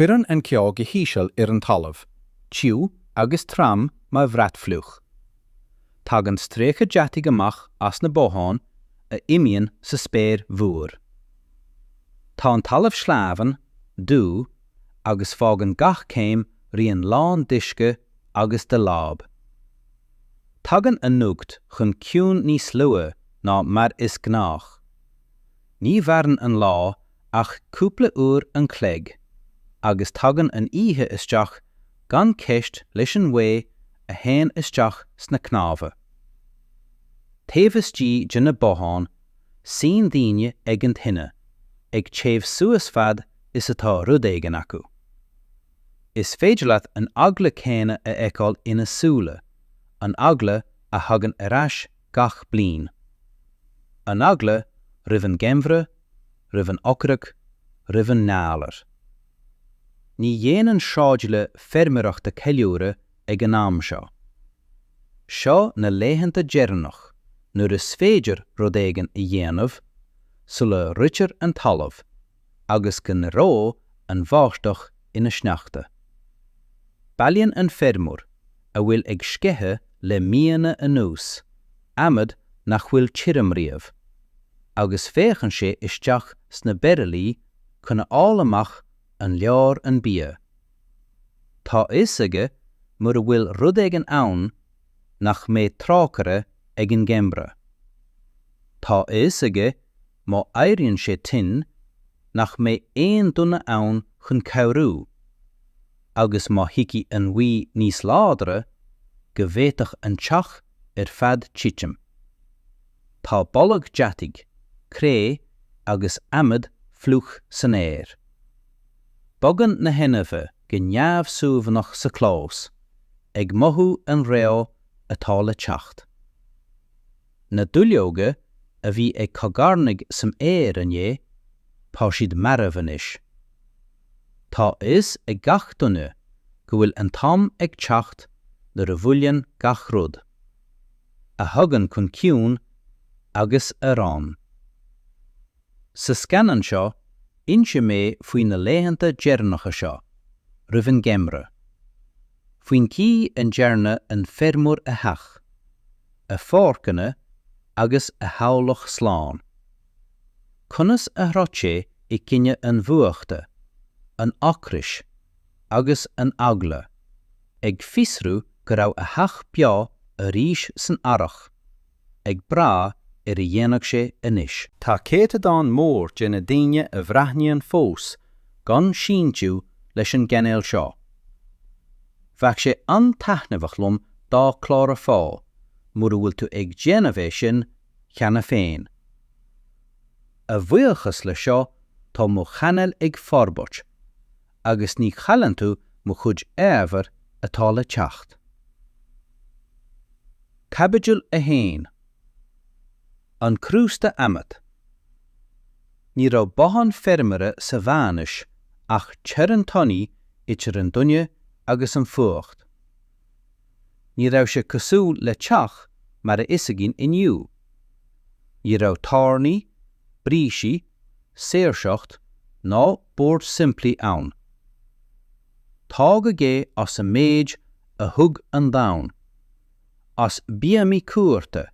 Cuireann an ceol go híseal ar an talamh, tiú agus tram má bhreathfluch. Tugann stréacha deatigh amach as na bóthain a imíonn sa spéir mhuar. Tá an talamh slávan, dú, agus fágann gach céim rion lán duisce agus de láb. Tugann an nuacht chun ciún níos lua ná mar is gnách. Ní bhearann an lá ach cúpla uair an cleig, agus tugann an oíche isteach gan ceist leis an mhaoth a théann isteach sna cnámha. Taobhas de na bóthain, sín daoine ag an tine, ag téobh suasfad is atá rud éigean acu. Is féidir leat an agla céine a fheiceáil ina súla, an agla a thagann ar ais gach bliain. An agla roimh an geimhreadh, roimh an t-ocras, roimh an nálar. Ní dhéanann seáidile feirmireachta ceiliúra ag an am seo. Seo na laethanta dearnach, nuair is féidir rud éigean i dhéanamh, sula ritir an talamh, agus go ró an bháisteach ina sneachta. Bailíonn an feirmúr a bhfuil ag scithe le míana anuas, amad nach bhfuil tirimríomh, agus féchann sé isteach sna beirillí chuna amach an leor an bia. Tá isaige mar a bhfuil rud ag an ann nach mé t-ocras ag an geimhreadh. Tá isaige má éiríonn sé tin nach mé aon duna ann chun cabhrú, agus má hici an mhaoth níos ládra go bhféadfadh an teach ar fad titim. Tá bollag deatigh, cré agus amad fluch san air. Bogann na hennimhe go neamhsúbhanach sa chlós, ag mothú an reo atá le teacht. Na duilleoga a bhí ag cogarnig sam air aniu, pá siad marabhan is. Tá is ag gach duine go bhfuil an tam ag teacht nar a bhuileann gach rud, a thugann chun ciún agus a rán. Sa scanan seo, inse mé faoin na laethanta dearnacha seo, roimh an geimhreadh. Faoin cí an dearna an feirmúr a theach, a phórcanna agus a hallach sláán. Conas a thráit sé I cinne an fuachta, an t-ocras agus an agla, ag fiosrú go raibh a theach beo a rís san arach, ag brá ar a dhéanamh sé anois. Tá céitadán mór de na daoine a bhreathnaíonn fós gan síontiú leis an gceannéil seo. Bheadh sé an-taitneamh lom dá clár fá, mura bhfuil tú ag déanamh é sin cheana féin. A bhuíochas le seo tá mo channel ag forbairt, agus ní chalann tú mo chuid éabhar atá le teacht. Cabbaidil a héin. An crústa amat. Ní raibh bothan feirmire sa bhanis ach tear an tonaí itir an duine agus an fuacht. Ní raibh sé cosúil le teach mar a isigín inniu. Ní raibh tarnaí, brísí, saorseacht ná bord simplí ann. Tá go gé as a méid a thug an domhan, as bíamí cuairte,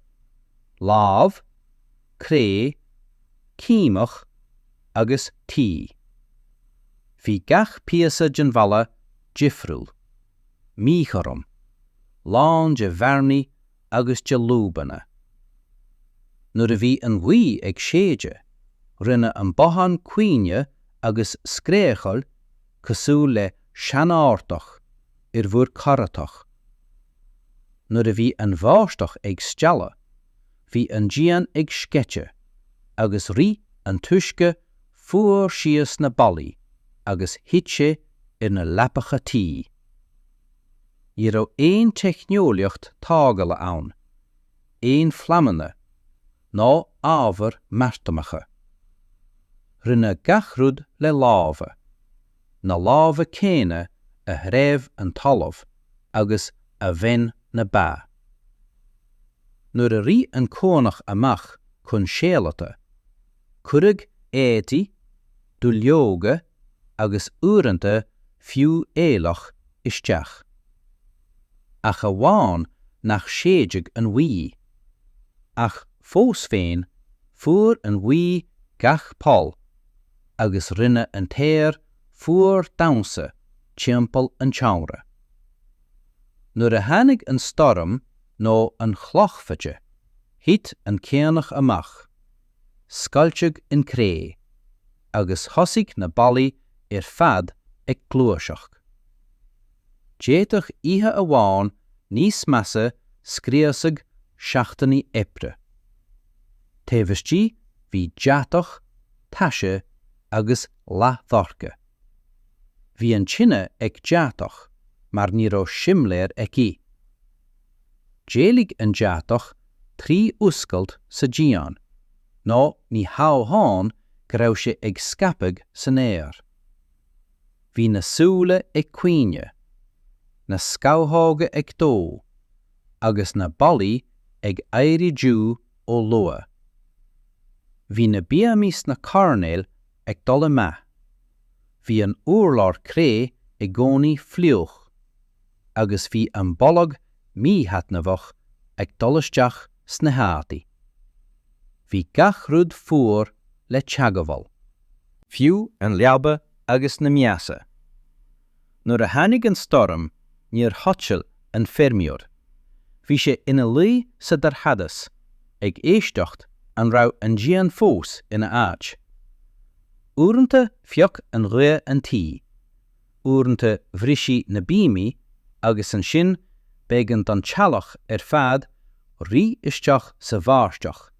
lámh, cré, címach agus tí. Bhí gach píosa den bhalla difriúil, mícharum, lán de bhearnaí agus de lúbanna. Nuair a bhí an mhaoth ag séide, rinne an bothan cuine agus scréachal cosúil le seanártach ar bhuair caratach. Nuair a bhí an bháisteach ag steala, bhí an dían ag sceitte, agus rí an tuisce fuair síos na ballaí, agus hit sé ar na lepacha tí. Ní raibh éon teicneolaíocht tágala ann, éon flamanna, ná ábhar martamacha. Rinne gach rud le lábha, na lábha céine a thréimh an talamh, agus a bhain na bá. Nuair a rí an cónach amach chun séalata, cuireadh éitaí, dúilleoga agus uaireanta fiú-éalach isteach. Ach a bháin nach séideag an mhaí, ach fós féin fuair an mhaí gach pol, agus rinne an téir fuair damsa timpeall an teamhra. Nuair a tháinig an storm nó an chlochfaide, hit an céannach amach, scailteag in cré, agus thosaigh na ballaí fad ag glúiseach. Déiteach ihe a bháin níos measa scríosaigh seachtainní eipre. Taobhistí bhí deatach, taise agus laethanta. Bhí an tine ag deatach, mar ní raibh simléir aici. Déalaigh an deatach trí uascailt sa dian, nó ní hábháin go raibh sé ag scapaigh san air. Bhí na súla ag cuine, na scabhthóga ag dó, agus na ballaí ag éirí dú ó lua. Bhí na biamís na carnéil ag dul amach. Bhí an urlár cré ag gcónaí fliuch, agus bhí an bollag mítheatnamhach ag dul isteach sna hátaí. Bhí gach rud fuair le teagmháil, fiú an leabba agus na measa. Nuair a tháinig an storm níor thoitseil an fhirmiúr, bhí sé ina luí sa dorchadas ag éisteacht an raibh an dian fós ina áit. Uaireanta phioc an rua an tí, uaireanta bhrisí na bímí agus an sin beagán don tealach fad rí isteach sa bharsteach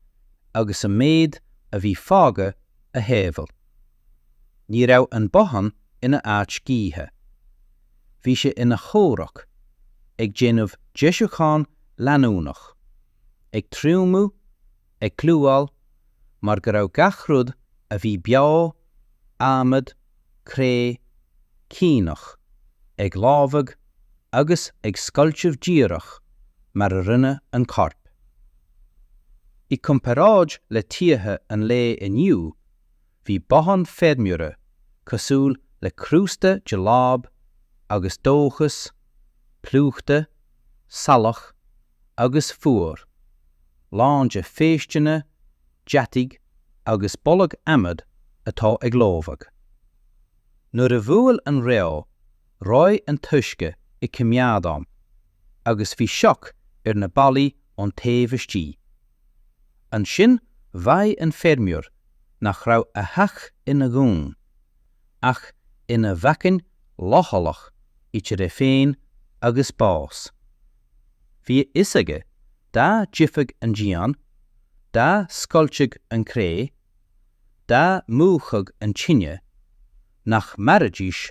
agus a méid a bhí fága a héamhail. Ní raibh an bothan ina áit cíthe. Bhí sé ina chóireach ag déanamh deisiúcháin leanúnach, ag triúmú, ag clúáil, mar go raibh gach rud a bhí beá, amad, cré, cíneach, ag lábhag agus ag scailteamh díreach mar a rinne an corp. I comparáid le títhe an lé inniu, bhí bothan fhirmiúra cosúil le crústa de láb agus dóchas, plúchta, salach agus fuair, lán de féisteanna, deataigh agus bollag amad atá ag lábhag. Nuair a bhfuil an reo, ráid an tuisce I cimiadam, agus bhí seach na ballaí ón taobhistí. An sin bhaid an fhirmiúr nach raibh a theach ina gún, ach ina bhacinn lochaileach ite ré féin agus bás. Bhí isaige dá difeag an dian, dá scailteag an cré, dá múchaig an tinne, nach maradís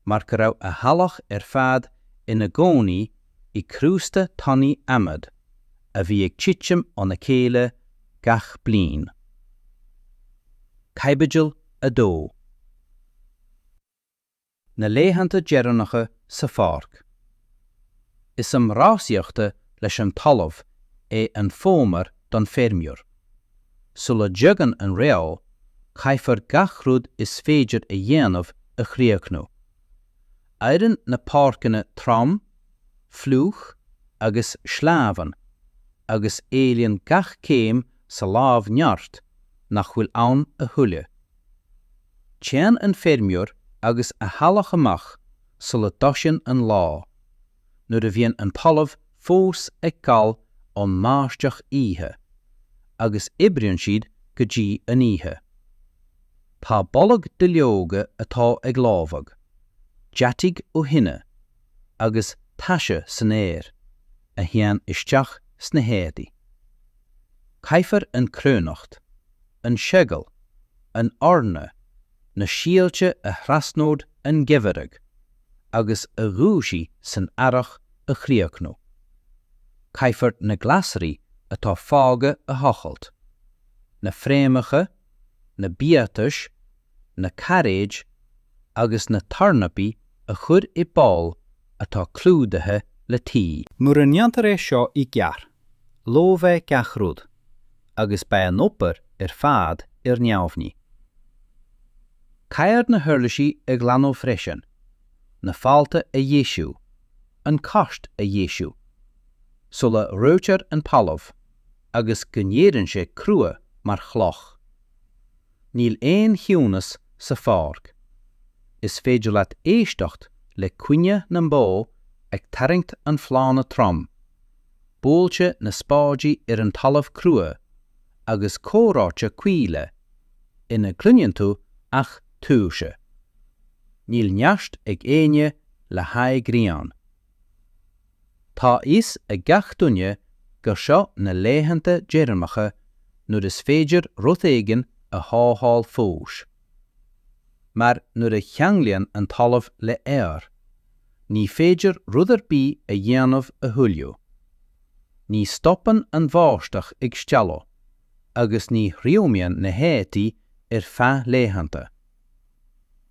mar go raibh a hallach fad ina gcónaí I crústa tannaí amad, a bhí ag titim an na céile gach bliain. Caibeidil a dó. Na laethanta dearanacha sa pharc. Is am rásaíochta leis an talamh an Fhómhar don fhirmiúr. Sula deagan an reo, caithfar gach rud is féidir a dhéanamh a chríochnú. Éireann na páirceanna trom, fluch agus slávan, agus éilíonn gach céim sa lámh neart nach bhfuil ann a thuile. Teann an fhirmiúr agus a hallach amach sula doisian an lá, nuair a bhíonn an talamh fós ag gáil ón máisteach ihe, agus ibrionn siad go dtí an ihe. Tá bollag de leoga atá ag lábhag, deataigh ó hinne, agus taise san air, a théann isteach sna héadaí. Caithfar an crúnacht, an segal, an orna, na síalte a thrasnód an geimhreadh, agus a rúsí san arach a chríochnú. Caithfar na glasarí atá fága a hochailt, na fréimeacha, na bíatais, na caréid, agus na tarnapi a chur I ball atá clúdathe le tí. Muair an neantar seo I gcearr, lóbheith gach rud, agus ba an opair fad neamhní. Caird na thuirlisí ag leanó freisin, na fáilte a dhéisiú, an cost a dhéisiú, sula rútear an talamh, agus gnéann sé crua mar chloch. Níl éon thiúnas sa pháirc. Is féidir leat éisteacht le cuine na mbó ag tarraingt an phlána trom, bóilte na spáidí ar an talamh crua agus córáte cuile, ina cluineann tú ach túise. Níl neast ag éine le haig rian. Tá is a gach duine gur seo na laethanta dearmacha nuair is féidir rud éigin a háháil fós. Mar nuair a cheanglaíonn an talamh le air, ní féidir rudar bí a dhéanamh a thuileú. Ní stoppan an bháisteach ag stealladh, agus ní riomíonn na héitaí ar feadh laethanta.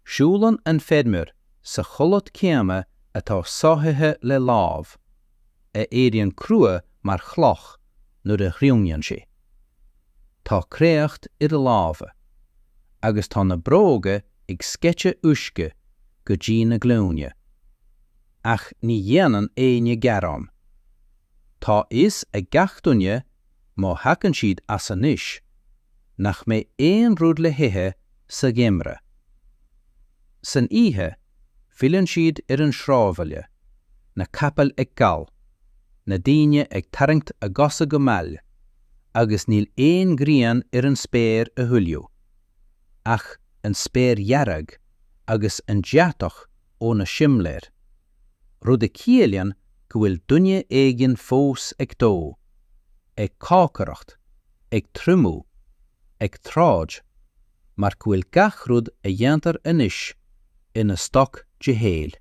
Siúlann an feidhmir sa chollad céime atá sáthithe le lámh, a éiríonn crua mar chloch nuair a riomíonn sé. Tá créacht ar a lámha, agus tá na bróga ag sceitte uisce go dtí na glóine. Ach ní dhéanann éine gearán. Tá is a gach duine má hacann siad as anois, nach mé éon rud le hithe sa geimhreadh. San ihe, filann siad ar an srábhaile, na capal ag gal, na daoine ag tarraingt a gosa go maill, agus níl éon grian ar an spéir a thuileú, ach an spéir dhearag agus an deatach ó na simléir. Rud a cíalann go bhfuil duine éigin fós ag dó, ag cácaracht, ag trúmú, ag tráid, mar go bhfuil gach rud a dhéantar anois ina stoc de héal.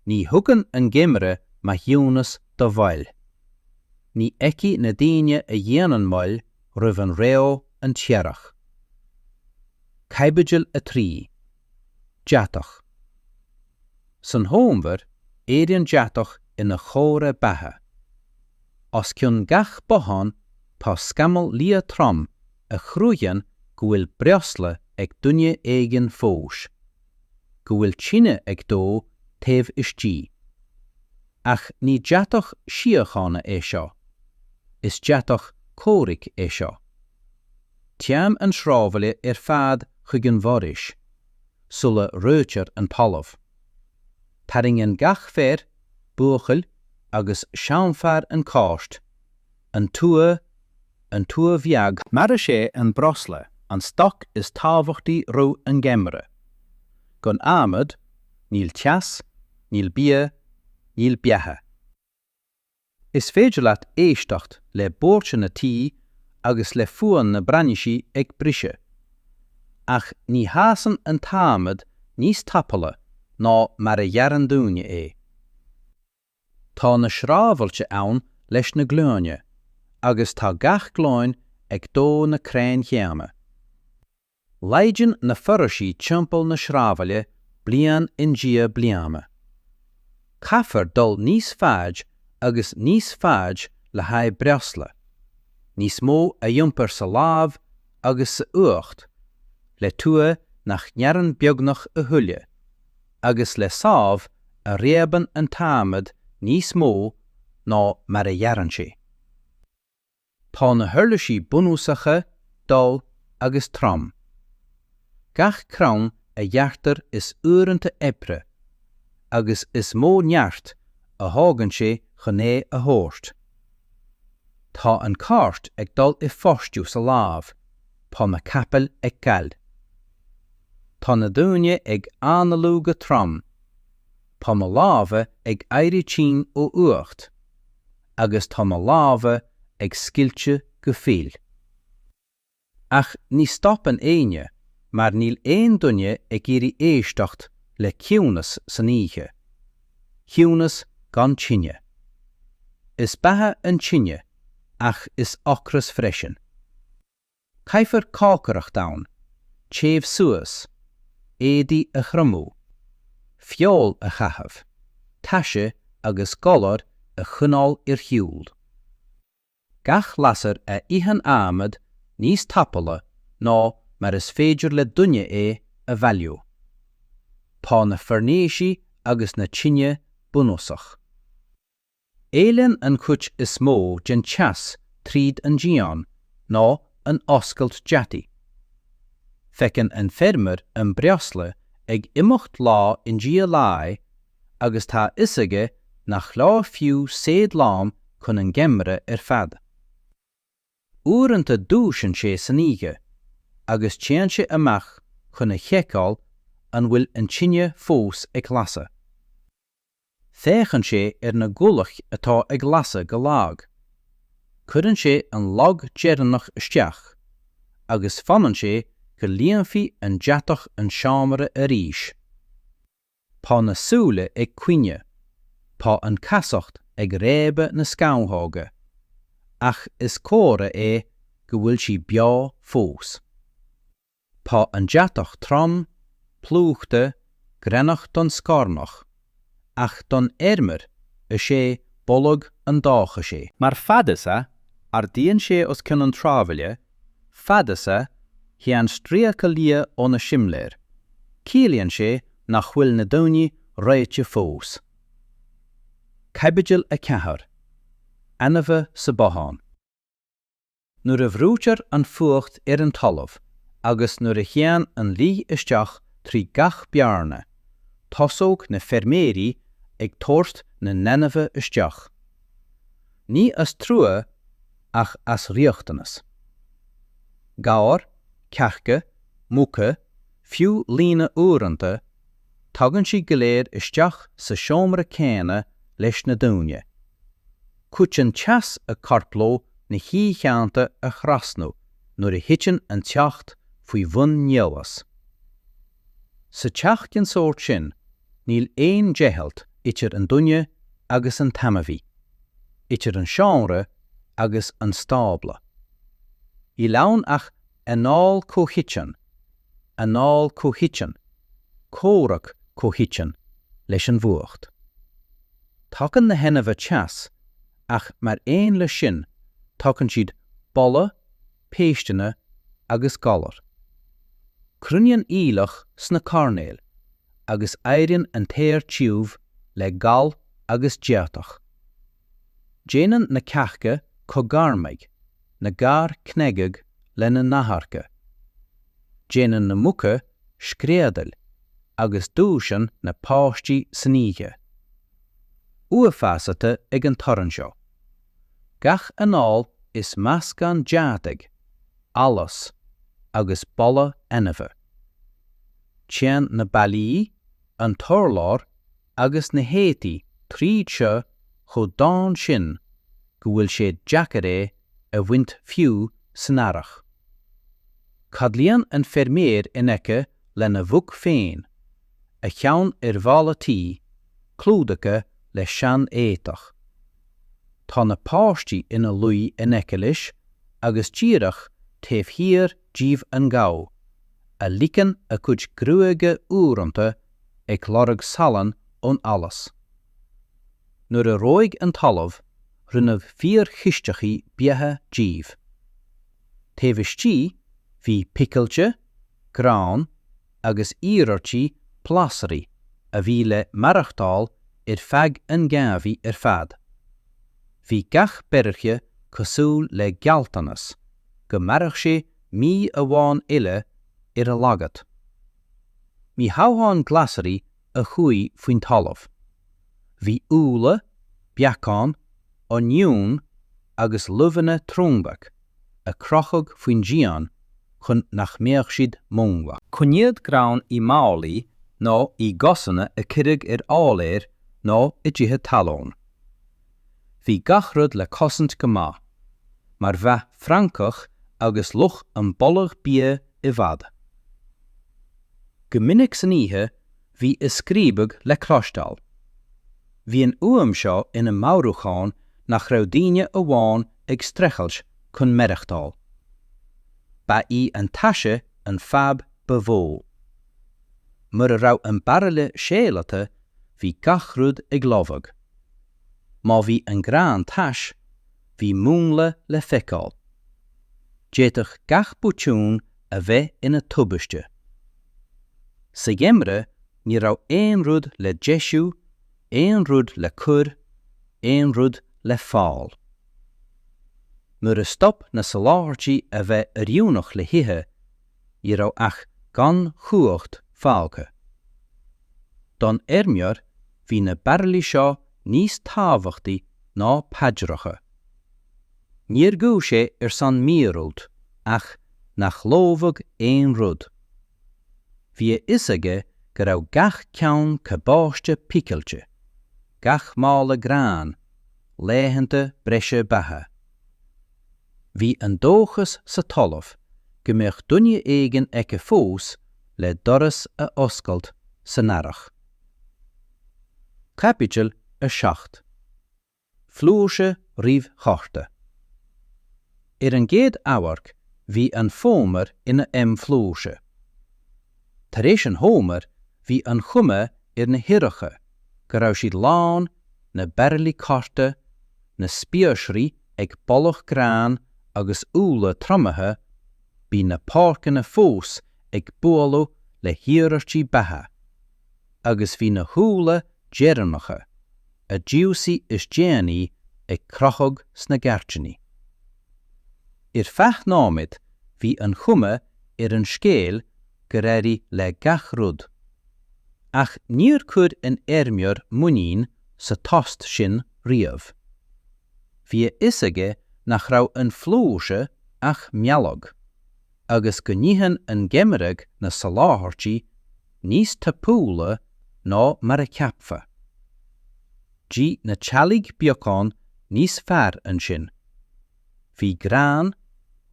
Ní thugann an geimhreadh ma thiúnas do bhfeil. Ní eici na daoine a dhéanann moill roimh an réo an tearach. Caibeidil a trí, deatach. San Fhómhar éiríonn deatach ina chóra bethe. Os cionn gach bothán tá scamal lia trom a chrúigeann go bhfuil breosla ag duine éigin fós, go bhfuil tíine ag dó taobh istí. Ach ní deatach siochána é seo, is deatach córic é seo. Team an srábhaile ar fad chuig an bhoris, sula rútear an talamh. Taring an gach fér, buachail agus seanfar an cáist, an tua bheag, mar a sé an brosla, an stoc is tábhachtaí ró an geimhreadh. Gon amad, níl teas, níl bia, níl beatha. Is féidir leat éisteacht le bórte na tí agus le fuain na brainisí ag brise. Ach ní hásan an támad níos tapala ná mar a dhearan dúine é. Tá na srábhailte ann leis na glóine, agus tá gach glóin ag dó na crainn cheama. Leideann na foirsaí timpeall na srábhaile bliain in dia bliama. Caithfear dul níos faid agus níos faid le haidh breosla, níos mó a diompar sa lámh agus sa uacht, le tua nach nearan beagnach a thuile, agus le sábh a réaban an támad níos mó ná mar a dhearann sé. Tá na thuirlisí bunúsacha, dul agus trom. Gach crann a dheartar is uaireanta ebre, agus is mó neart a thágann sé chuné a thabhairt. Tá an cáirt ag dul I phostiú sa lámh, tá na capal ag gal. Tá na dúine ag analú go trom, tá na lámha ag éirí tín ó uacht, agus tá na lámha ag sciilte go fíl. Ach ní stoppan éine, mar níl éon duine ag éirí éisteacht le ciúnas san oíche. Ciúnas gan tíine. Is bethe an tíine, ach is t-ocras freisin. Caithfear cácaracht ann, téamh suas, éadaí a chromú, fiáil a chathamh, taise agus golar a chunál ar thiúl. Gach lasar a ihan amad níos tapala ná mar is féidir le duine é a bhailiú. pá na farnéisi agus na tinne bunúsach. Éileann an chuit is mó den teas tríd an gcíán ná an oscailt deati. Feiceann an fermar an breosla ag imeacht lá in dia lai agus tá isaige nach lá fiú séad lám chun an geimhreadh fad. Uaireanta dúiseann sé san oíche agus téann sé amach chun a cheiceáil an bhfuil an tinne fós ag lasa. Féachann sé na gulach atá ag lasa go lag. Cuireann sé an lag dearannach isteach agus fanann sé go líonfaí an deatach an seamara a ríis. Pá na súla ag cuine, pá an casacht ag rébe na scaunthóga, ach is córa go bhfuil si beá fós. Pá an deatach trom, plúachta, grenach don scarnach, ach don érmar is sé bollag an dácha sé. Mar fadasa, ar díonn sé os cin an trábhaile, fadasa hí an stríocha lia ó na simléir. Cílíonn sé nach bhfuil na daoine réite fós. Caibidil a cethar, anamha sa botháin. Nuair a bhrútear an fuacht an talamh, agus nuair a cheann an lí isteach trí gach bearna, tosóg na ferméirí ag tórt na nenamha isteach. Ní as trua ach as riachtanas. Gabhar, ceachcha, mucha, fiú lína uaireanta, tagann si go léir isteach sa seomra céine leis na daoine. Cuit an teas a carpló na hí cheanta a chrasnú nuair a hitin an teacht faoi bhun neamhas. Sa teacht an sórt sin, níl éon deihelt itir an duine agus an tamahí, itir an seomra agus an stábla. I leann ach anáil cóhitsean, anáil cóhitsean, córach cóhitsean leis an bhuacht. Tacann na henamha teas, ach mar éon le sin tacann siad bolla, péisteanna agus galar. Cruinneann ílach sna carnéil, agus éireann an téir tiúbh le gal agus deatach. Déanann na ceachcha cogarmaig, na gar cneigig le na natharcha. Déanann na mucha scréadal, agus dúiseann na páistí san oíche. Uafásata ag an torann seo. Gach anáil is meascán deataig, alas, agus bolla anamha. Téann na bailí, an torlár, agus na héití tríd seo chomh dáin sin go bhfuil sé deacra a bhaint fiú san airach. Cadlíonn an ferméir in aice le na bhuc féin, a cheann bhálatí, clúdacha le sean éitach. Tá na páistí ina luí in aice leis, agus tíreach taobh hir díobh an gabh, a líceann a cuid grúige uaireanta ag lorg salan ón alas. Nuair a róig an talamh, rinneadh 4 chisteachí beatha díobh. Taobh istí hí picailte, grán agus íreirtí plasarí a bhí le maireachtáil feadh an gcamhí fad. Bhí gach beirche cosúil le gealtanas, go maireach sé mí amháin ile a lagat. Mí hábháin glasarí a chuaigh faoin talamh. Bhí úla, beacán, oniún agus luhanna trúmbach a crochog faoin gcíán chun nach mbeadh siad mónga. Coniad grán I málaí nó I gosanna a cuireadh áléir nó I dtithe talón. Bhí gachrad le cosint go maith, mar bheith francach agus luch an bollag bia I bhfad. Go minic san oíche bhí is scríbeg le clostal. Bhí an uam seo ina maireachtáin nach raibh daoine amháin ag strechailt chun maireachtáil. Ba I an taise an fab bhfó. Mar a raibh an barraile séalata bhí gachrúd ag lobhag. Má bhí an grán tais, bhí múnla le feiceáil. Déiteach gach búitiún a bheith ina tubaiste. Sa geimhreadh ní raibh éon rud le deisiú, éon rud le cur, éon rud le fáil. Nuair a stop na soláthirtí a bheith ar dúnach le hithe, ní raibh ach gan chuacht fágtha. Don ermiar, hí na bearlaí seo níos tábhachtaí ná paidracha. Níor gú sé ar san míorúlt, ach nach lómhag éon rud. Bhí is aige go raibh gach ceann cabáiste picailte, gach mála grán, laethanta breise batha. Bhí an dóchas sa talamh go mbeadh duine éigean aice fós le doras a oscailt sa narach. Capital a 7. Flúise riomh chorta. Ar an gcéad ábharc bhí an Fhómhar ina flúise. Tar éis an Fhómhar bhí an chomh ar na hireacha, go raibh siad lán na bearlaí corta, na spiosraí ag bollach grán agus úla tromathe, bí na páirceanna fós ag bualadh le hiarartí batha, agus bhí na húla dearmacha, a dúsaí is déanaí ag crochog sna gartinaí. Ar feachnámid bhí an chomh ar an scéal go raibh le gach rud, ach níor chud an ermiar muín sa tost sin riamh. Bhí is aige nach raibh an flúise ach mealog, agus go ndíhann an geimhreadh na soláthirtí níos tapúla ná mar a ceapfa. Dí na tealaigh beagán níos fearr an sin. Bhí grán,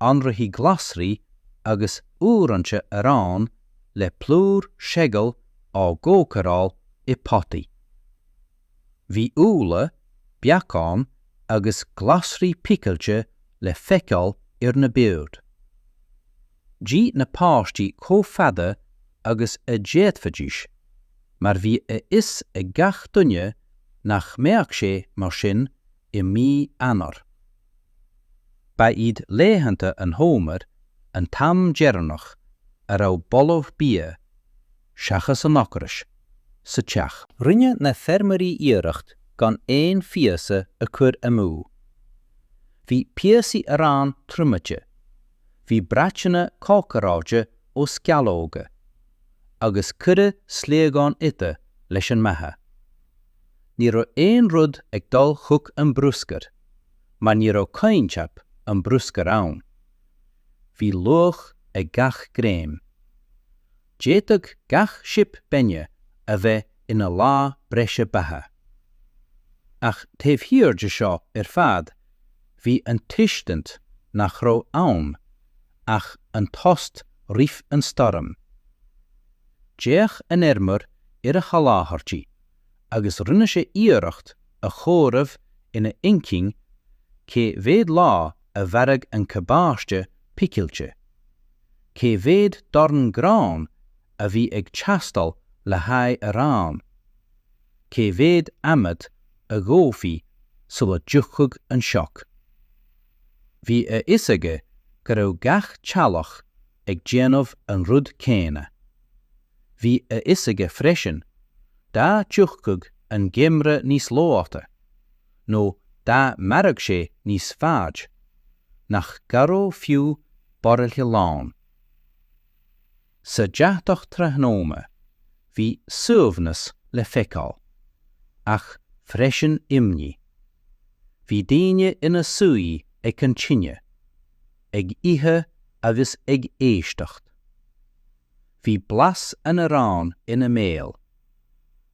anrathí glasraí agus úrainse arán le plúr segal á ggócaráil I potaí. Bhí úla, beagán agus glasraí picailte le feiceáil ar na beard. Dí na páistí chomh agus a déadfadís, mar bhí is ag gach duine nach mbeadh sé mar sin I mí anar. Ba iad laethanta an Fhómhar an tam dearnach a raibh bollamh bia, seachas an t-ocras, sa teach. Rinne na fermarí iireacht gan éon fiasa a chur amú. Bhí piasaí arán trumaite, bhí braiteanna cócaráide ó scealóga, agus cuire sléagán ite leis an methe. Ní raibh éon rud ag dul chuc an bruscar, mar ní raibh cainteap an bruscar ann. Bhí luach ag gach gréim. Déadach gach sip benne a bheith ina lá breise batha. Ach taobh hiarde seo ar fad, bhí an tuistant nach raibh ann, ach an tost riamh an storm. Déach an ermar ar a chaláthirtí, agus rinne sé iireacht a chomh ina inking cé bhéad lá a bharag an cabáiste picailte, cé bhéad dorn grán a bhí ag teastal le haghaidh arán, cé bhéad amad a ggófaí sula dúchug an seoc. Bhí is aige go raibh gach tealach ag déanamh an rud céine. Bhí is aige freisin, dá dúchug an geimhreadh níos lóata, nó dá marag sé níos fád, nach garó fiú borrailthe lán. Sa deachtach treabhnóma, bhí suamhnas le feiceáil, ach freisin imní. Bhí daoine ina suaí ag an tine, ag ithe agus ag éisteacht. Bhí blas an arán ina méal,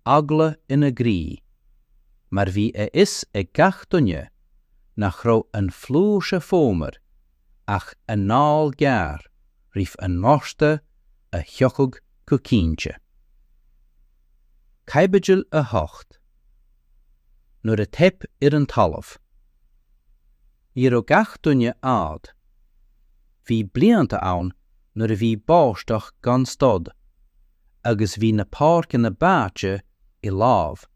agla ina grí, mar bhí is ag gach duine nach raibh an flúise Fhómhar ach an nál gearr riamh an náiste a theochug go cínte. Caibidil a 8. Nuair a teip ar an talamh. Ní raibh gach duine ád. Bhí blianta ann nuair a bhí báisteach gan stod, agus bhí na páirceanna báite I lámh.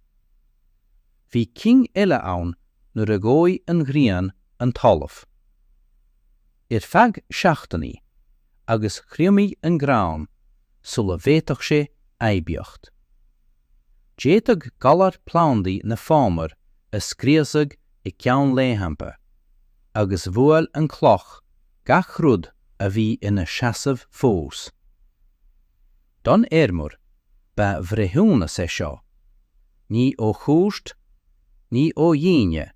Bhí cing eile ann nuair a ggóidh an ghrian an talamh. Ar feadh seachtaní, agus chriomí an grán, sula bhéadfadh sé aibíocht. Déadach galar plándaí na Fhómhar a scríosadh I ceann laethanta, agus bhfuil an cloch gach rud a bhí ina seasamh fós. Don éirmur ba bhreithúna sé seo, ní ó chúist, ní ó dhíine,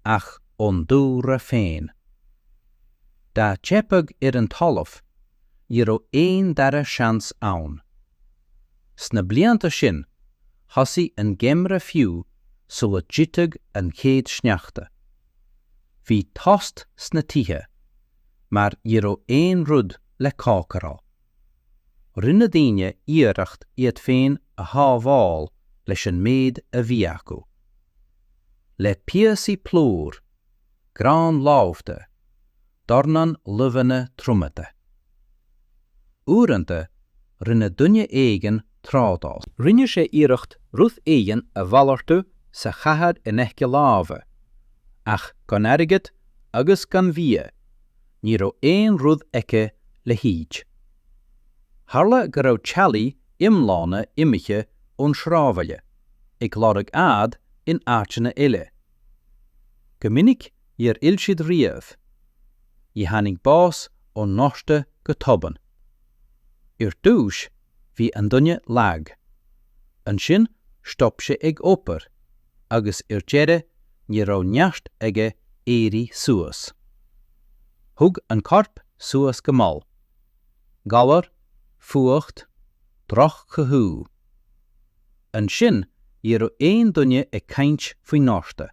ach ón dúra féin. Da teapag an talamh, ar ó éon dara seans ann. Sna blianta sin, thosaigh an geimhreadh fiú sula dtitteag an chéad sneachta. Bhí tost sna tithe, mar ar ó éon rud le cácará. Rinne daoine iarracht iad féin a thábháil leis an méid a bhí acu. Le píosaí plúr, grán lámhta, dornan luhanna trumata. Uaireanta rinne duine éigean trádás. Rinne sé iarracht ruth éigean a bhalartú sa chahad in eice lábha, ach gan airgid agus gan bhí, ní raibh éon rud aice le híd. Tharla go raibh tealaí imlána imiche ón srábhaile, ag lorg ad in áiteanna ile. Go minic ar ilsiad riamh, I hanig bás ón náiste go toban. Ar dúis bhí an duine lag. An sin stop sé ag opair, agus ar deire ní raibh neart aige éirí suas. Thug an corp suas go mall. Galar, fuacht, droch chomh. An sin ar ó éon duine ag caint faoi náiste.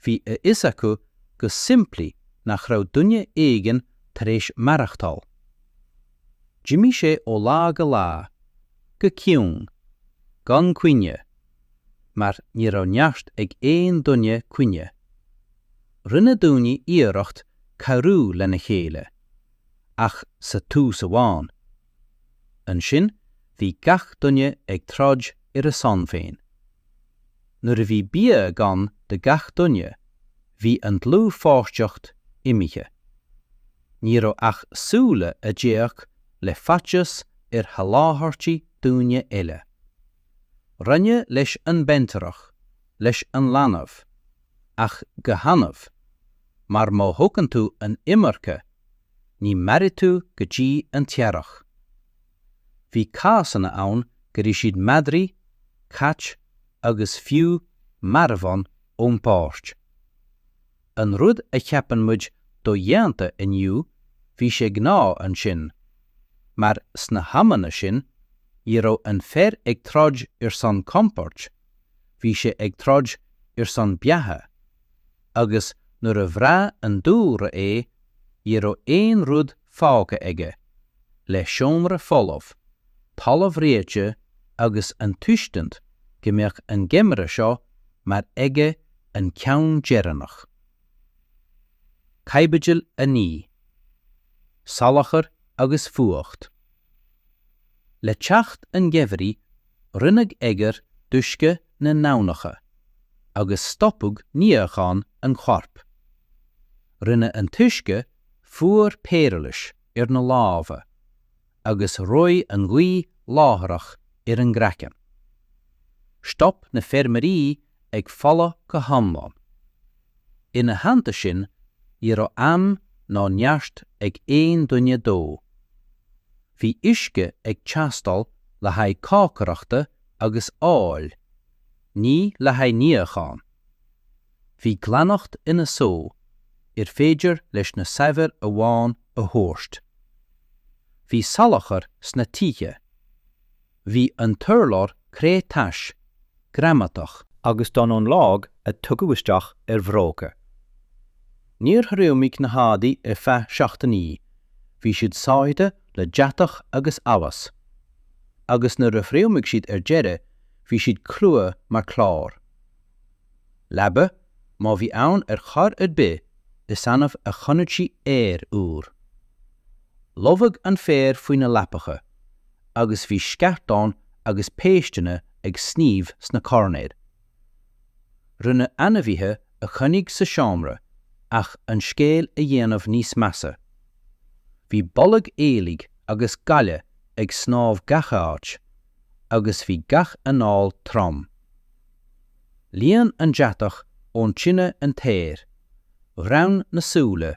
Bhí a is acu go simplí nach raibh duine éigean tar éis maireachtáil. Jimmy sé ó lá go lá, go ciún, gan cuine, mar ní raibh neart ag éon duine cuine. Rinne dúine iarracht carú lena chéile, ach sa tús amháin. An sin bhí gach duine ag troid ar a son féin. Nuair a bhí bia gan de gach duine, bhí an tlú fáisteacht imiche. Ní raibh ach súla a déach le faiteas ar haláthirtí dúine eile. Rinne leis an bentarach, leis an leanamh, ach go hanamh, mar má thugann tú an imirce, ní mairfidh tú go dtí an tearach. Bhí cásanna ann gur is siad madraí, cait agus fiú marmhan ón páirt. An rud a cheapan muid do dhéanta inniu, bhí sé gná an sin, mar sna hamanna sin, I raibh an fear ag troid ar son comport, bhí sé ag troid ar son beatha, agus nuair a bhrá an dúra I raibh éon rud fága aige, le seomra folamh, talamh réite agus an tuistant gimbeadh an geimhreadh seo mar aige an ceann dearannach. Caibeidil a ní, salachar agus fuacht. Le teacht an geimhrí rinneadh éigear duisce na nabhnacha, agus stoppug níocháin an chorp. Rinne an tuisce fuair péirilis ar na lábha, agus roi an ghuí láthreach ar an ghrachan. Stop na fermarí ag falla go hamlán. Ina hananta sin, raibh am ná neart ag éon duine dó. Bhí uisce ag teastal le haghaidh cácareachta agus áil, ní le haghaidh níocháin. Bhí gleannacht ina só, ar féidir leis na saibhir amháin a thuairt. Bhí salachar sna tithe. Bhí an turlár créatáis, grammatach, agus don ón lág a tugadhuisteach ar bhróca. Níor thriomigh na hádaí I feadh seachtaní, bhí siad sáide le deatach agus abhas. Agus nuair a phríomigh siad ar deire, bhí siad crua mar chlár. Labbe, má bhí ann ar char ar bith, is anmh a chunnit sí éir úr. Lobhag an féir faoin na lapacha, agus bhí sceartán agus péisteanna ag sníomh sna carnéid. Rinne anmhíthe a chunig sa seomra, ach an scéal a dhéanamh níos measa. Bhí bollag éalaigh agus gaile ag snámh gacha áit, agus bhí gach anáil trom. Líon an deatach ón tine an téir, bhrann na súla,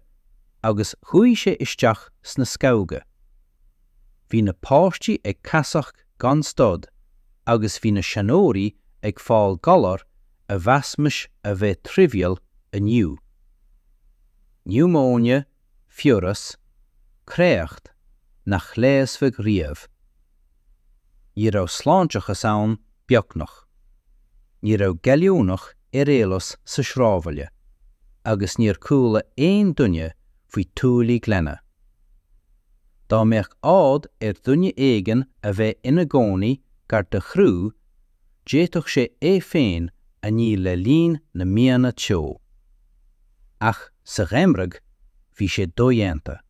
agus chuaigh sé isteach sna scabhga. Bhí na páistí ag casach gan stod, agus bhí na seanóirí ag fáil galar a bheasmis a bheith trivial aniu. Pneumónia, fioras, créacht, na chléasfadh riamh. Ní raibh sláinteachas ann beagnach. Ní raibh geiliúnach éirealas sa shrábhaile, agus níor cúla éon duine faoi túlaí glenne. Dá mbeadh ád duine éigean a bheith ina gcónaí gar de chrú, déitoch sé féin a ní le líon na miana teo. Ach sa gheimhreadh bhí sé dóigheanta.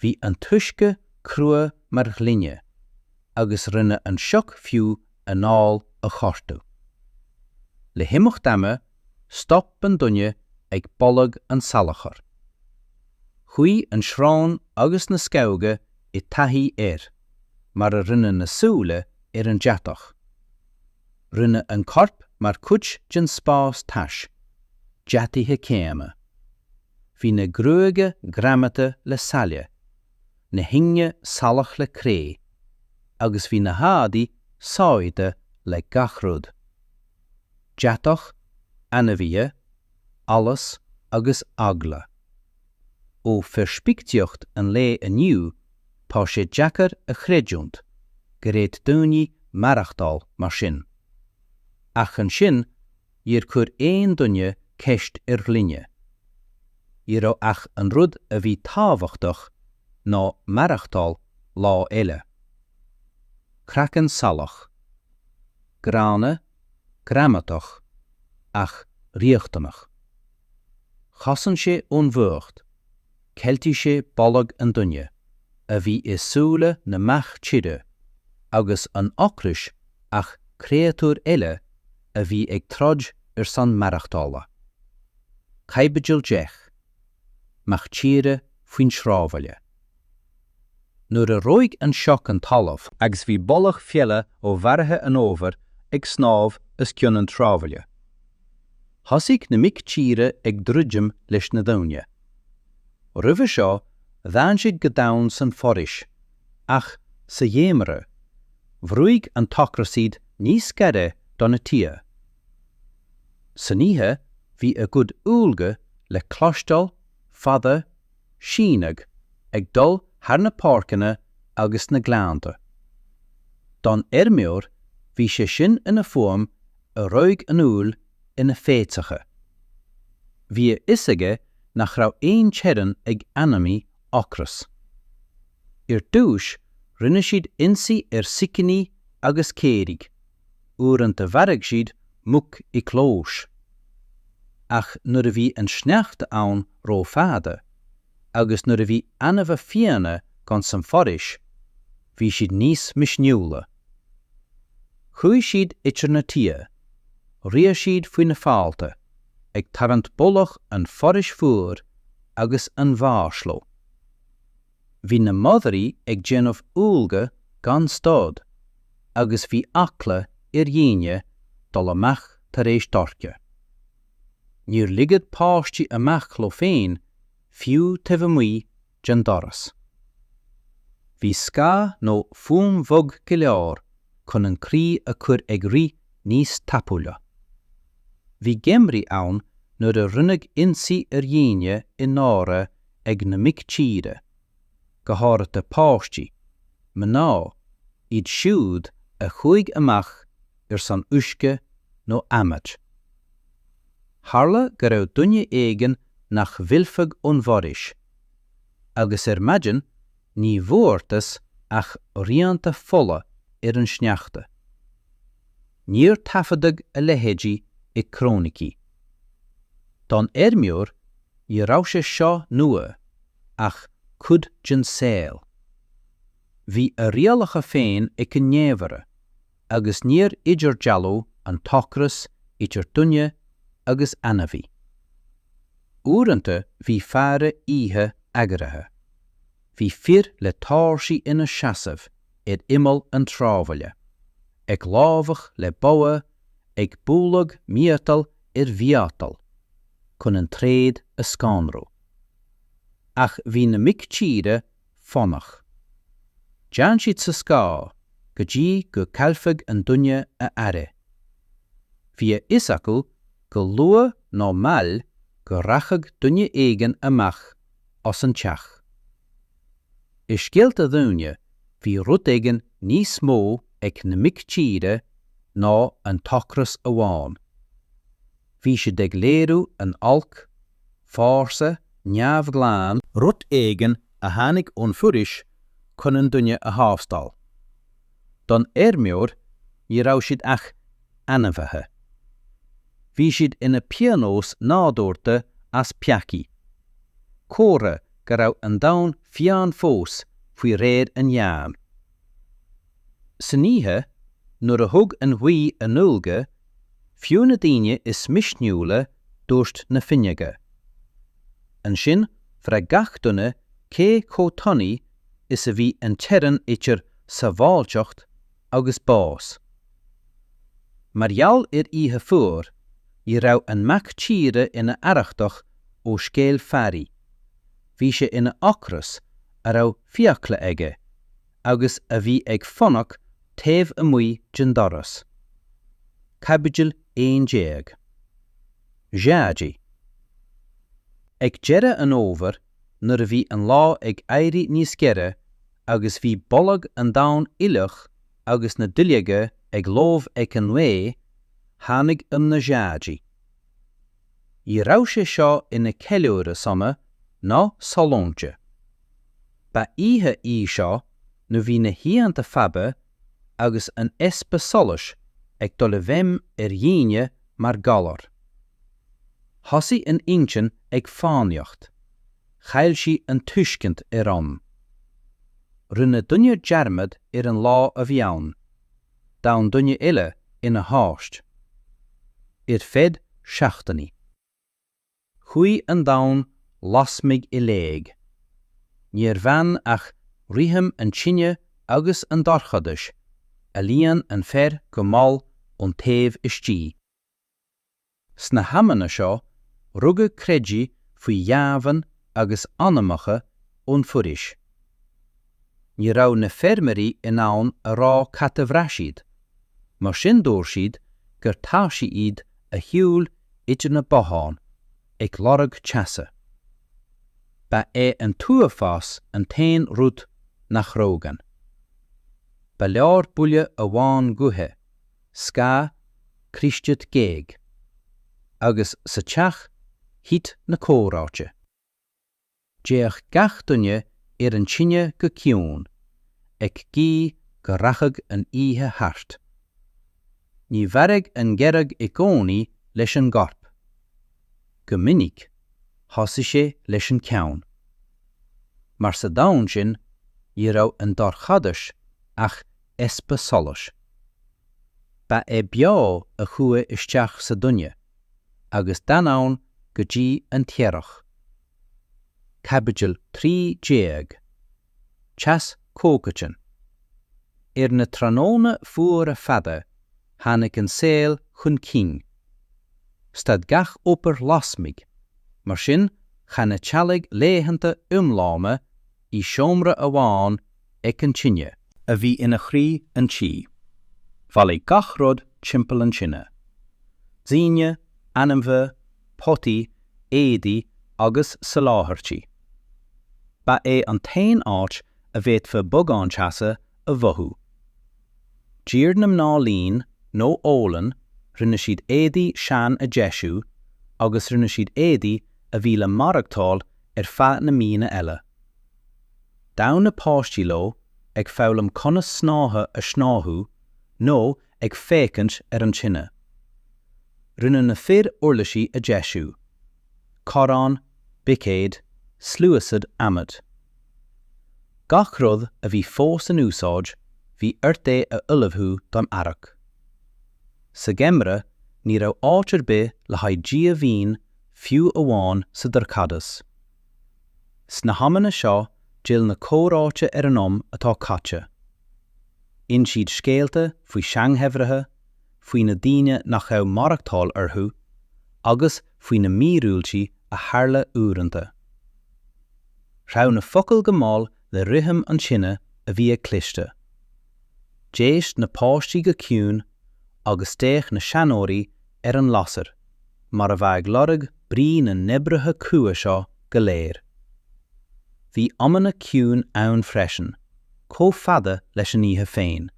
Bhí an tuisce crua mar ghlinne, agus rinne an seoch fiú anáil a chortú. Le himach dama, stop an duine ag bollag an salachar. Chuaigh an srán agus na scabhga I taithí mar a rinne na súla an deatach. Rinne an corp mar cuid den spás taiis, deataithe céime. Bhí na gruaige gramata le saile, na hinge salach le cré, agus bhí na hádaí sáide le gachrúd. Deatach, anamhíe, alles agus agla. Ó verspictiocht an lé aniu, tá sé deacar a chréidúnt, go réit dúine maireachtáil mar sin. Ach an sin, ír chur éon duine ceist linne. Í raibh ach an rud a bhí tábhachtach ná maireachtáil lá eile. Cracan salach, grána, gramatach, ach riachtanach. Chasan sé ón bhuacht, celtí sé bollag an duine, a bhí súla na meach tíre, agus an t-ocras ach créatúr eile a bhí ag troid san maireachtála. Caibidil deich, meach tíre faoin shrábhaile. Nuair a roigh an seoch an talamh, agus bhí bollach fiele ó bhartha an óbhar ag snámh is cion an trábhaile. Thosaigh na mic tíre ag druidim leis na daine. Roimhe seo, bhain siad go domhan san forais, ach sa dhéimre, bhruaigh an t-ocrasaid níos ceire don na tia. Sa níthe, bhí a gcuid úlga le clostal, fada, síneag, ag dul thar na páirceanna agus na gleannta. Don meor, bhí sé sin ina fuam a roigh an úl ina féitsacha. Bhí isaige nach raibh éon teireann ag anamí t-ocras. Ir dúis rinne siad insaí sicinaí agus céirigh, uaireanta bharraigh siad muc I clós. Ach nuair a bhí an sneachta ann ró fada, agus nuair a bhí anamh fianna gan san forais, bhí siad níos misniúla. Chuaigh siad itir na tia, ria siad faoi na fáilte, ag tarrant bollach an forais fuair agus an bharsló. Bhí na mothraí ag déanamh úlga gan stad, agus bhí acla dhéine dul amach tar éis dorcha. Níor ligad páistí amach leo féin fiú taobh den doras. Bhí scá nó Fhómhar go leor chun an crí a chur ag rí níos tapúla. Bhí geimhreadh ann nuair a rinneadh insaí dhéine I nára ag na mic tíre, go háirithe páistí, mná iad siúd a chuaigh amach san uisce nó amach. Tharla go raibh duine éigean nach bhféadfadh ón bhorais, agus maidin ní mhuairtas ach rianta fola an sneachta. Níor taifeadadh a lehéidí I crónaí. Don meor, I raibh sé seo nua, ach cud den saol. Bhí a rialacha féin ag an néamhara, agus níor idir dealú an t-ocras idir duine agus anamhí. Uaireanta bhí fearre ihe agairthe. Bhí fir le táirsaí ina seasamh imal an trábhaile, ag lábhach le bogha ag búlag míotal bhféadfadh, chun an tréad a scánrú. Ach bhí na mic tíre fonnach. Dean siad sa scá, go dtí go cailfeadh an duine a aire. Bhí is acu go lua nó mall go rachaigh duine éigean amach os an teach. Is scéalta dhúine, bhí rud éigean níos mó ag na mic tíre ná an t-ocras amháin. Bhí siad ag léirú an olc, fársa, neamhghlán, rud éigean a tháinig ón furais chun an duine a thábhstáil. Don éirmeoir, ní raibh siad ach an-bhagarthach. Bhí siad ina pianós nádúirta as peacaí. Córa go raibh an domhan fiáin fós faoi réir an gheam. Sa níthe, nuair a thug an mhuí a nulga, fiú na daoine is misniúla dúirt na finneaga. An sin, fra gach duine cé chomh is a bhí an teireann itir sa bháilteacht agus bás. Mar gheall ihe fuair, i raibh an mac tíre ina aireachtach ó scéal fearrí. Bhí sé ina t-ocras a raibh fiacla aige, agus a bhí ag fonnach taobh amuigh den doras. Cabaidil 1 Zeadí. Ag deire an óbhar, nuair a bhí an lá ag éirí níos gceire, agus bhí bollag an domhan uileach agus na duilleoga ag lomh ag an nuair, tháinig na zeadí. I raibh sé seo ina ceiliúra sama ná salónte. Ba ihe seo nó bhí na híonanta fabba agus an espa solas ag dul bheim dhéine mar galar. Thosaigh an intin ag fáinneocht. Chail si an tuiscint an. Rinne duine dearmad an lá a bhí ann. Dawn duine ile ina háist. Fed seachtaní. Chuí an domhan lasmig I léig. Níor bhean ach rithim an tine agus an dorchadas, a líon an fer go máil ón taobh istí. Sna hamanna seo, rugga creidí faoi dheabhan agus anamacha ón furais. Ní raibh na fermeirí in ann a rá catabhraisiad, mar sin dúir siad gur táisí iad a hiúil idir na botháin ag lorg teasa. Ba an t-uafás an tain rud nach rógan. Ba leor buile a bháin guthe, scá, crístead géig, agus sa teach hít na córáte. Déach gach duine an tine go ciún, ag gí go rachaigh an ihe thart. Ní bharraigh an gheimhreadh I gcónaí leis an gcorp. Go minic, thosaigh sé leis an ceann. Mar sa domhan sin, ní raibh an dorchadas ach espa solas. Ba beo a chua isteach sa duine, agus danán go dtí an tíreach. Cabaidil 3 Teas cócatin. Na tróna fuair a fada, tháinig an saol chun cinn. Stad gach opair lasmig, mar sin chana tealaigh laethanta umláma I seomra amháin ag an tine, a bhí ina chrí an tí. Bhallaigh gach rud timpeall an tine. Dhaoine, an-bhagarthach, potaí, éadaí agus sa láthairtí. Ba an tain áit a bhféadfadh bogáin teasa a bhothú. Dír na mná-líon nó ólan rinne siad éadaí sean a deisiú, agus rinne siad éadaí a bhí le maireachtáil feadh na mína eile. Dawn na páistí leo ag foghlaim Conas snáithe a snáthú nó ag fécant an tine. Rinne na fir uirlisí a deisiú. Corán, bicéad, slúasad amad. Gach rud a bhí fós an úsáid, bhí uirté a ullmhú dom airc. Sa geimhreadh, ní raibh áitir be le haghaidh dia bhín fiú amháin sa dorchadas. Sna hamanna seo, dill na córáte an atá caite. in siad scéalta faoi seanghimhreadh, faoi na daoine nach raibh maireachtáil orthu, agus faoi na míriúiltí a tharla uaireanta. Rhabh na focail go máil le rithim an sinne a bhí ag cliste. Déist na páistí go ciúin agus téigh na seanóirí ar an lasar, mar a bheith ag lorg brí na nebrethe cua seo go léir. Bhí amanna ciúin ann freisin, chomh fada leis an oíche féin.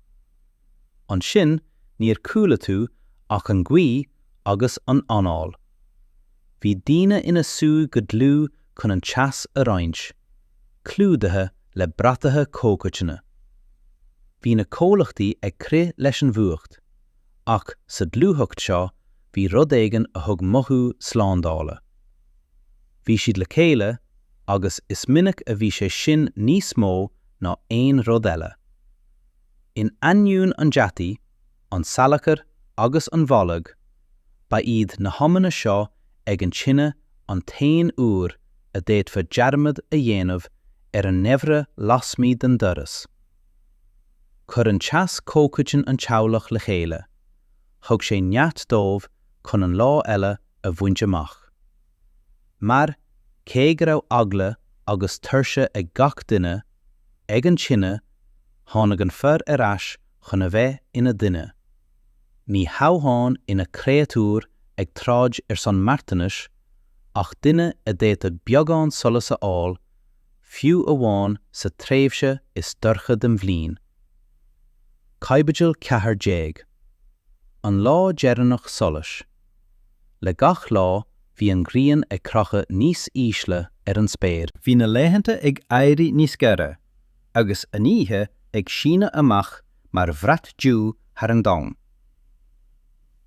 An sin níor cúla tú ach an gcuí agus an anáil. Bhí daoine ina sú go dlú chun an teas a roinnt, clúdathe le bratathe cócaitine. Bhí na cólachtaí ag crith leis an bhuacht, ach sa dlúthacht seo bhí rud éigean a thug mothú slándála. Bhí siad le chéile agus is minic a bhí sé sin níos mó ná aon rud eile. In ainneún an deataí, an salachar agus an bhalag, ba iad na hamanna seo ag an tine an 10 uair a d'fhéadfadh dearmad a dhéanamh ar an nebhre lasmí den doras. Chur an teas cócaitin an teaghlach le chéile, thug sé neat dómh chun an lá eile a bhaint amach. Mar cé go raibh agla agus tuirse ag gach duine ag an tine tháinig an fear ar ais chun a bheith ina duine. Ní hamháin ina créatúr ag tráid ar san martanis, ach duine a d'fhéadfadh beagán solas a fháil, fiú amháin sa tréimhse is dorcha den bhliain. Caibeadil 40. An lá dearannach solas. Le gach lá bhí an ghrian ag crocha níos ísle ar an spéir. Bhí na laethanta ag éirí níos gaire, agus an oíche ag síne amach mar bhreat dú ar an dám.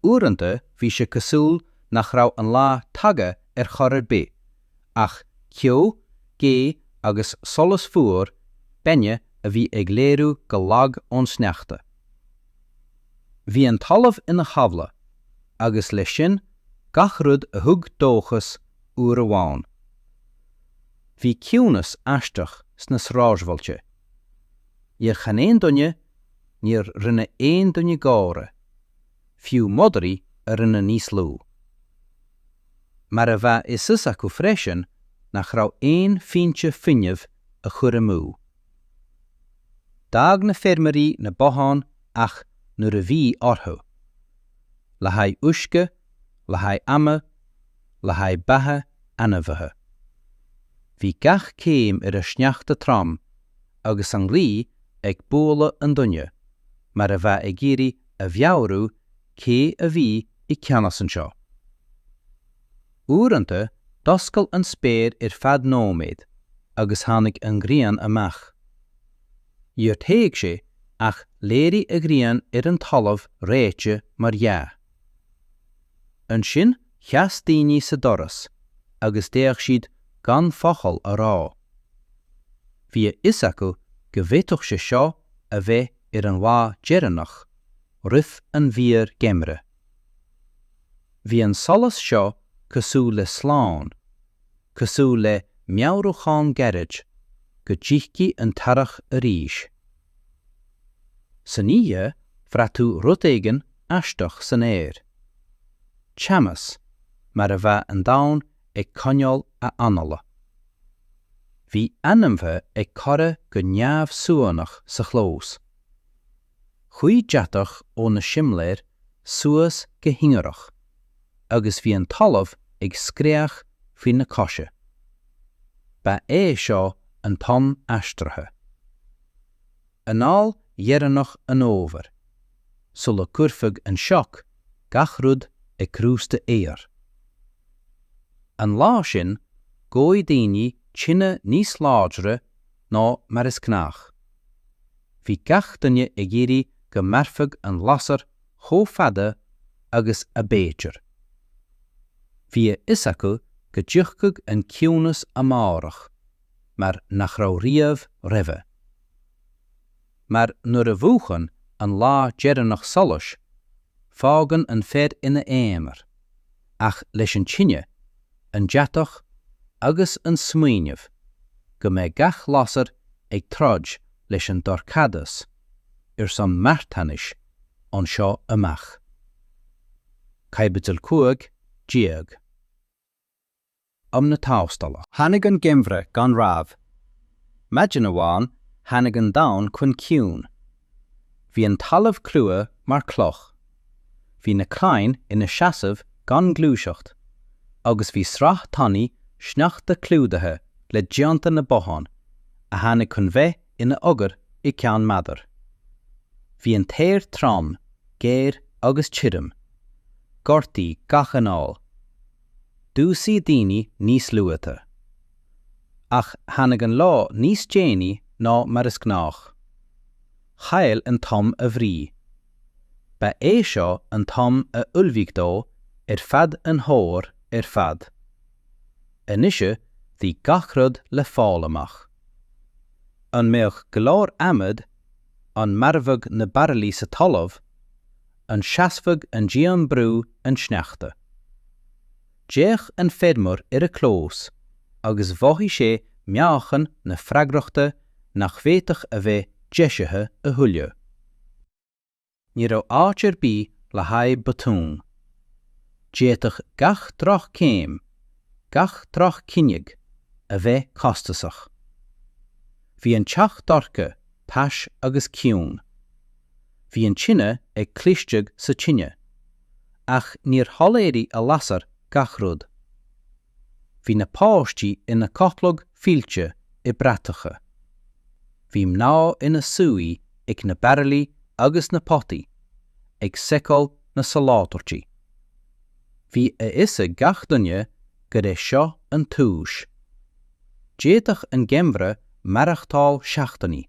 Uaireanta bhí sé cosúil nach raibh an lá tagtha ar choradh bith, ach ceol, gé agus solas fuair benne a bhí ag léirú go lag ón sneachta. Bhí an talamh ina chabhla, agus leis sin gach rud a thug dorchas uair amháin. Bhí ciúnas aisteach sna sráidbhailte. Iar chanéan duine níor rinne éon duine gáire, fiú modarí a rinne níos lú. Mar a bheith is acu freisin nach raibh éon fínte finneamh a chur amú. Dag na fermarí na bothán ach nuair a bhí orthu. Le haid uisce, le haid ama, le haid bathe anamhathe. Bhí gach céim ar a sneachta trom, agus an glí ag bóla an duine, mar a bheith ag géirí a bheabhrú cé a bhí i ceannas an seo. Uaireanta doscail an spéir ar fad nóméid, agus tháinig an ghrian amach. Dúir Téigh sé ach léirí a ghrian ar an talamh réite mar dhea. An sin cheas daoine sa doras, agus déach siad gan fochail a rá. Bhí is acu go bhféadfadh sé seo a bheith ar an mhá dearannach, rith an bhíor geimhreadh. Bhí an solas seo cosúil le sláán, cosúil le meabhrúcháin gairid, go dtíchcí an tarach a ríis. San oíche bhreatú rud éigean aisteach san air. Teamas, mar a bheith an domhan ag coinneáil a analla. Bhí ainmhithe ag corra go neamh suanach sa chlós. Chuí deatach ó na simléir suas go hingearach, agus bhí an talamh ag scréach faoin na cosise. Ba é seo an tom aistrithe. Anál dhearannach an óbhar, sulla cuirfeadh an seach gach rud ag crústa éar. An lá sin ggói daoine tine níos láidre ná mar is cnach. Bhí gach duine ag géirí go marfach an lasar chomh fada agus a béitir. Bhí is acu go dtiuchcaigh an ciúnas amárach, mar nach raibh riamh roimhe. Mar nuair a bhuachan an lá dearannach solas, fágan an fear ina éamar, ach leis an tine, an deatach agus an smaoineamh, go mbeidh gach lasar ag troid leis an dorchadas, san martanis, an seo amach. Caibitil cuag, diag. Na tástala. Hannig an geimhreadh gan rab. Maidin amháin, hannig an dain chun ciún. Bhí an talamh clua mar cloch. Bhí na crainn ina seasamh gan glúiseacht, agus bhí srath tannaí sneachta clúdathe le deanta na bothán, a hannig chun bheith ina ogar I ceann madar. Bhí an téir trom, géir agus tirim, gortaí gachanál, dúsaí daoine níos luata. Ach hannig an lá níos déanaí ná mar is gnách. Chail an tom a bhrí. Ba é seo an tom a ulmhígdó fad an hóir fad. Anise bhí gachrad le fáil amach. An méoch glár amad, an marfach na baralaí sa talamh, an seasfach an díon brú an sneachta. Déach an féadmar a clós, agus bhóthaí sé meáchan na freagrachta nach bhéadach a bheith deisithe a thuile. Ní raibh áitir bí le haghaidh batún. Déadach gach troch céim, gach troch cinneag a bheith costasach. Bhí an teach dorcha, pas agus ciún. Bhí an tine ag clisteag sa tine, ach níor tholéirí a lasar gach rud. Bhí na páistí ina copplog fílte I bratacha. Bhí mná ina suaí ag na baralaí agus na potaí, ag seiceáil na salátartí. Bhí a isa gach duine go é seo an túis. Déadach an geimhreadh maireachtáil seachtaní,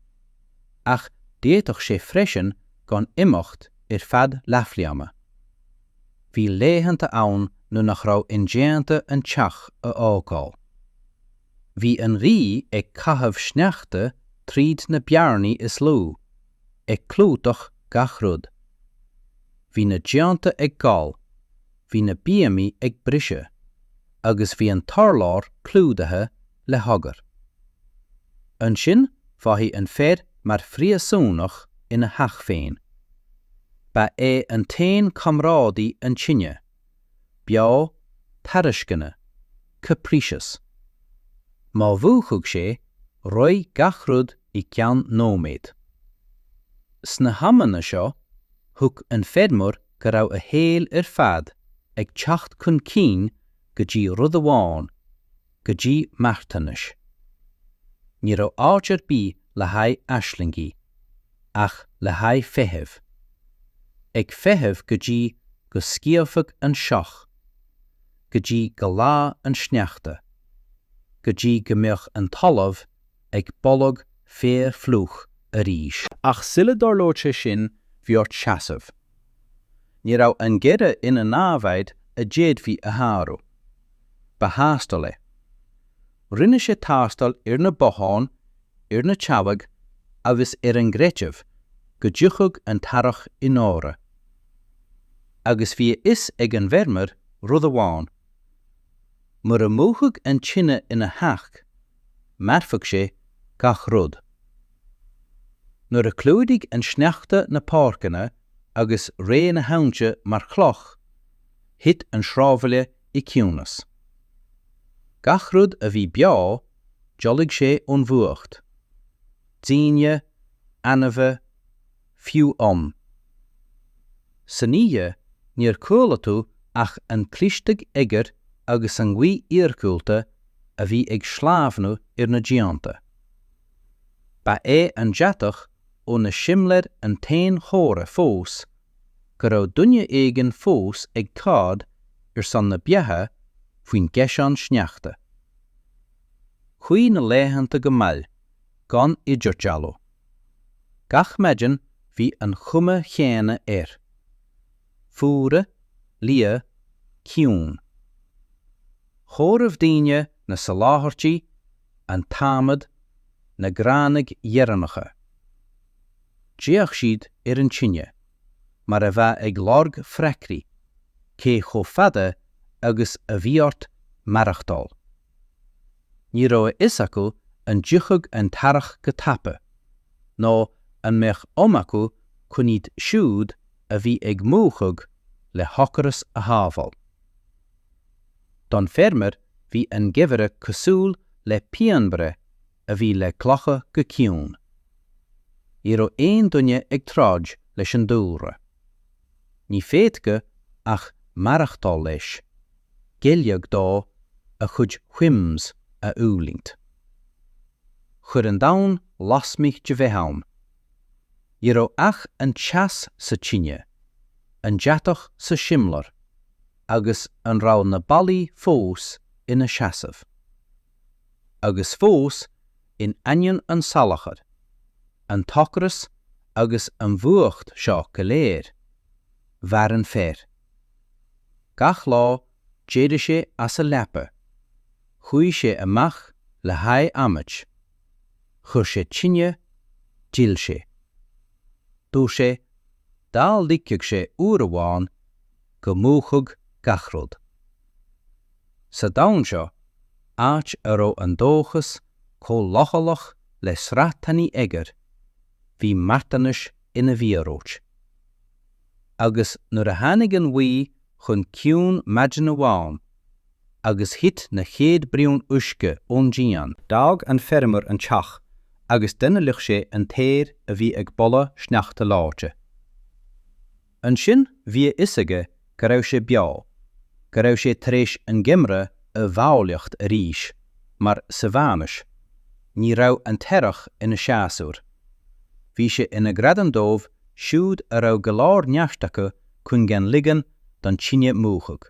ach déadach sé freisin gan imeacht fad leafliama. Bhí laethanta ann nó nach raibh indéanta an teach a ágáil. Bhí an rí ag caitheamh sneachta tríd na bearnaí is lú, ag clúdach gach rud. Bhí na deanta ag gáil, bhí na bíamaí ag brise, agus bhí an tarlár clúdathe le hagar. An sin bhaithí an féad mar phríosúnach ina heach féin. Ba é an tain comrádaí an tine, beá, tariscine, capricious. Má bhúchug sé, roi gach rud I ceann nóméid. Sna hamanna seo, thug an féadmar go raibh a héal fad ag teacht chun cín go dtí rud amháin, go dtí martanis. Ní raibh áitir bí le haghaidh aislingi, ach le haghaidh feitheamh. Ag feitheamh go dtí go scíomfach an seach, go dtí go lá an sneachta, go dtí go mbeadh an talamh ag bollag féar fluch a ríis. Ach sile dorlóid sé sin bheart seasamh. Ní raibh an gceire ina námhaid a déadmhí a tharú. Ba háastal é. Rinne sé tástal na bothán, na teabhag, agus an gréiteh, go dtiuchug an tarach I nára. Agus bhí is ag an bhfeirmar rud amháin. Mar a múthag an tine ina heach, marfach sé gach rud. Nuair a clúdaigh an sneachta na páirceanna agus ré na hainte mar chloch, hit an shrábhaile I ciúnas. Gach rud a bhí beá, joligh sé ón fuacht. Daoine, anamha, fiáin. Sa níthe, níor cúla tú ach an clisteag igear agus an ghuí iarcúlta a bhí ag slábhnú na deanta. Ba é an deatach ó na simléir an tain chóra fós, go raibh duine éigean fós ag cád san na beatha faoin gceisán sneachta. Chuí na laethanta go maill, gan idirtealú. Gach maidin bhí an chomh chéanna Fúra, lia, ciún. Chóramh daoine na saláthirtí, an támad, na gránaigh dhearanacha. Déach siad an tine, mar a bheith ag lorg freicrí, cé chomh fada agus a bhíart maireachtáil. Ní raibh is acu an dtiuchug an tarach go tapa, nó an meach omacu chunit siúd a bhí ag múchug le t-ocras a hábhal. Don fermer bhí an gheimhreadh cosúil le pianbre a bhí le clocha go ciún. I raibh aon duine ag tráid leis an dúra. Ní féadcha ach maireachtáil leis, geilleag dá a chud chuimhs a úlingt. Chur an domhan lasmich de bheithm. I raibh ach an teas sa tine, an deatach sa simlar, agus an raibh na ballaí fós ina seasamh. Agus fós in aineann an salachar, an t-ocras agus an fuacht seo go léir, bhar an fér. Gach lá déidir sé as a lepa, chuaigh sé amach le haigh amach, chur sé tine, díl sé. Dú sé, dal líceach sé uair amháin go múchug gachrúd. Sa domhan seo, áit a raibh an dóchas chomh leochaileach le srátainní eagar, bhí martanis ina bhíoróit. Agus nuair a tháinig an mhaí chun ciún maidin amháin, agus hit na chéad briún uisce ón dían, d'fhág an fermer an teach, agus duine luch sé an téir a bhí ag bolla sneachta láite. An sin bhí isaige go raibh sé beá, go raibh sé tar éis an geimhreadh a bhabhlaíocht a rís, mar sa bhanis, ní raibh an teirech ina seasúr. Bhí sé ina gradam dómh siúd a raibh go leor neaisteacha chun gan ligean don tine múchug.